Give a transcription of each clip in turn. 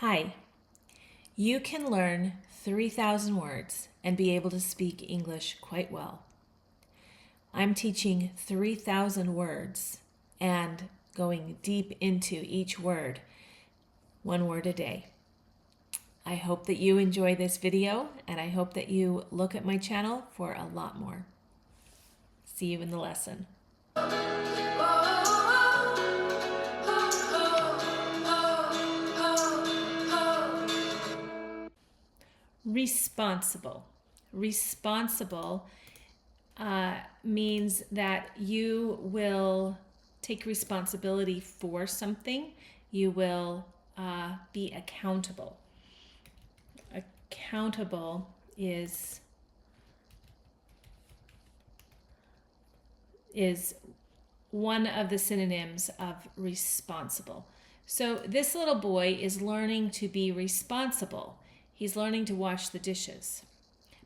Hi, you can learn 3,000 words and be able to speak English quite well. I'm teaching 3,000 words and going deep into each word, one word a day. I hope that you enjoy this video and I hope that you look at my channel for a lot more. See you in the lesson. Responsible. Responsible means that you will take responsibility for something. You will be accountable. Accountable is one of the synonyms of responsible. So this little boy is learning to be responsible. He's learning to wash the dishes.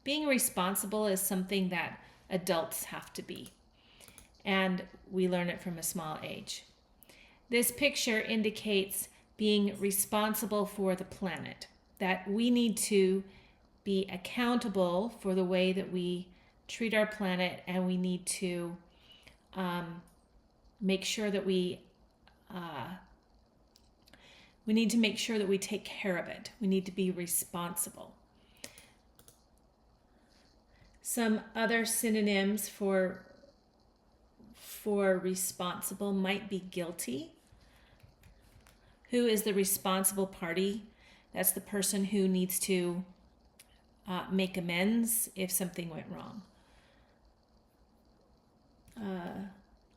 Being responsible is something that adults have to be, and we learn it from a small age. This picture indicates being responsible for the planet, that we need to be accountable for the way that we treat our planet, and we need to make sure that we need to make sure that we take care of it. We need to be responsible. Some other synonyms for responsible might be guilty. Who is the responsible party? That's the person who needs to make amends if something went wrong.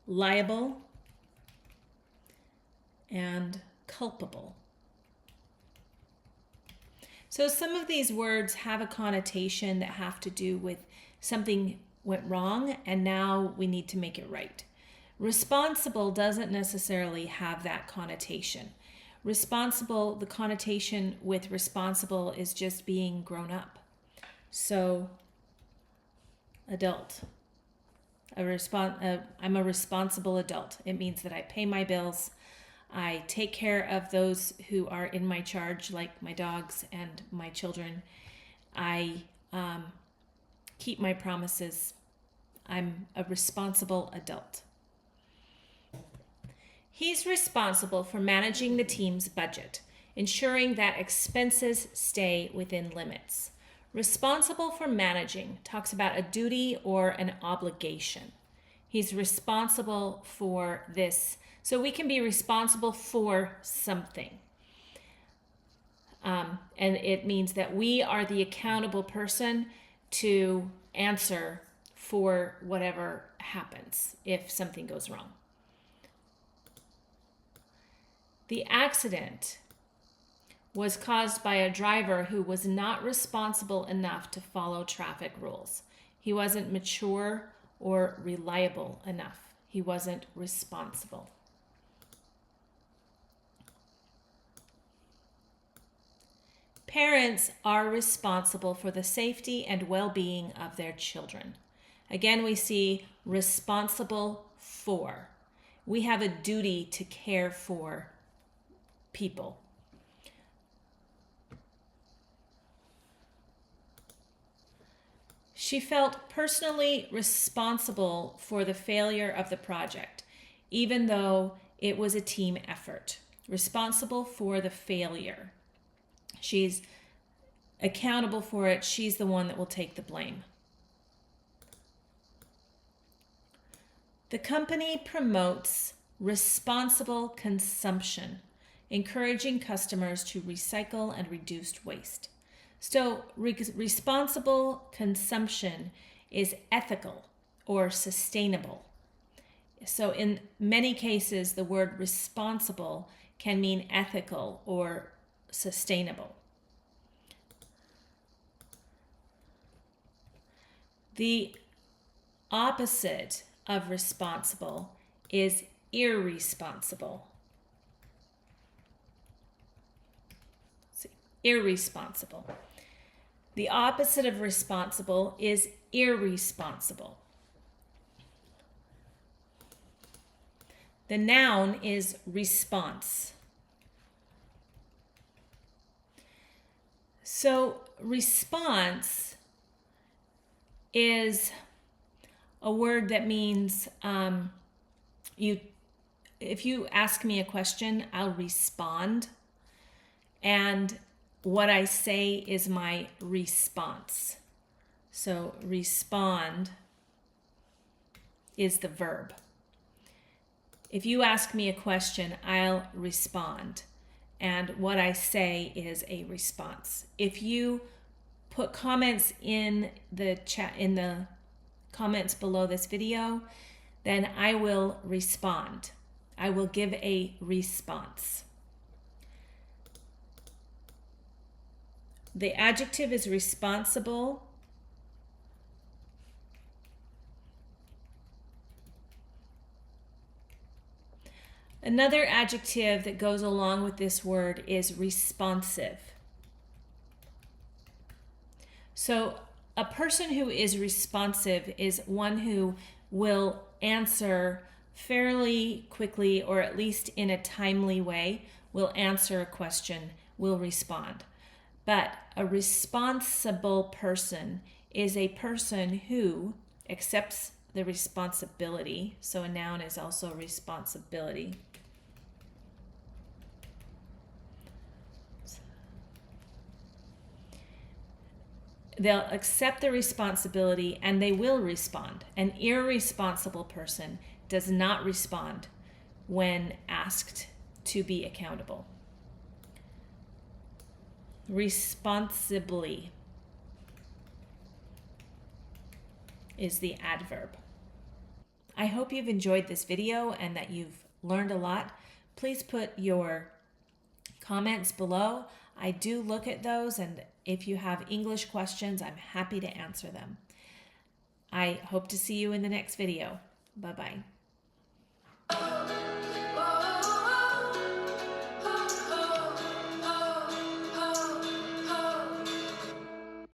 Liable and culpable. So some of these words have a connotation that have to do with something went wrong and now we need to make it right. Responsible doesn't necessarily have that connotation. Responsible, the connotation with responsible is just being grown up. So, adult. I'm a responsible adult. It means that I pay my bills. I take care of those who are in my charge, like my dogs and my children. I keep my promises. I'm a responsible adult. He's responsible for managing the team's budget, ensuring that expenses stay within limits. Responsible for managing talks about a duty or an obligation. He's responsible for this. So we can be responsible for something. And it means that we are the accountable person to answer for whatever happens if something goes wrong. The accident was caused by a driver who was not responsible enough to follow traffic rules. He wasn't mature or reliable enough. He wasn't responsible. Parents are responsible for the safety and well-being of their children. Again, we see responsible for. We have a duty to care for people. She felt personally responsible for the failure of the project, even though it was a team effort. Responsible for the failure. She's accountable for it. She's the one that will take the blame. The company promotes responsible consumption, encouraging customers to recycle and reduce waste. So responsible consumption is ethical or sustainable. So in many cases, the word responsible can mean ethical or sustainable. The opposite of responsible is irresponsible. Irresponsible. The opposite of responsible is irresponsible. The noun is response. So response is a word that means if you ask me a question, I'll respond. And what I say is my response. So respond is the verb. If you ask me a question, I'll respond. And what I say is a response. If you put comments in the chat, in the comments below this video, then I will respond. I will give a response. The adjective is responsible. Another adjective that goes along with this word is responsive. So a person who is responsive is one who will answer fairly quickly, or at least in a timely way, will answer a question, will respond. But a responsible person is a person who accepts the responsibility. So a noun is also responsibility. They'll accept the responsibility and they will respond. An irresponsible person does not respond when asked to be accountable. Responsibly is the adverb. I hope you've enjoyed this video and that you've learned a lot. Please put your comments below. I do look at those, and if you have English questions, I'm happy to answer them. I hope to see you in the next video. Bye-bye.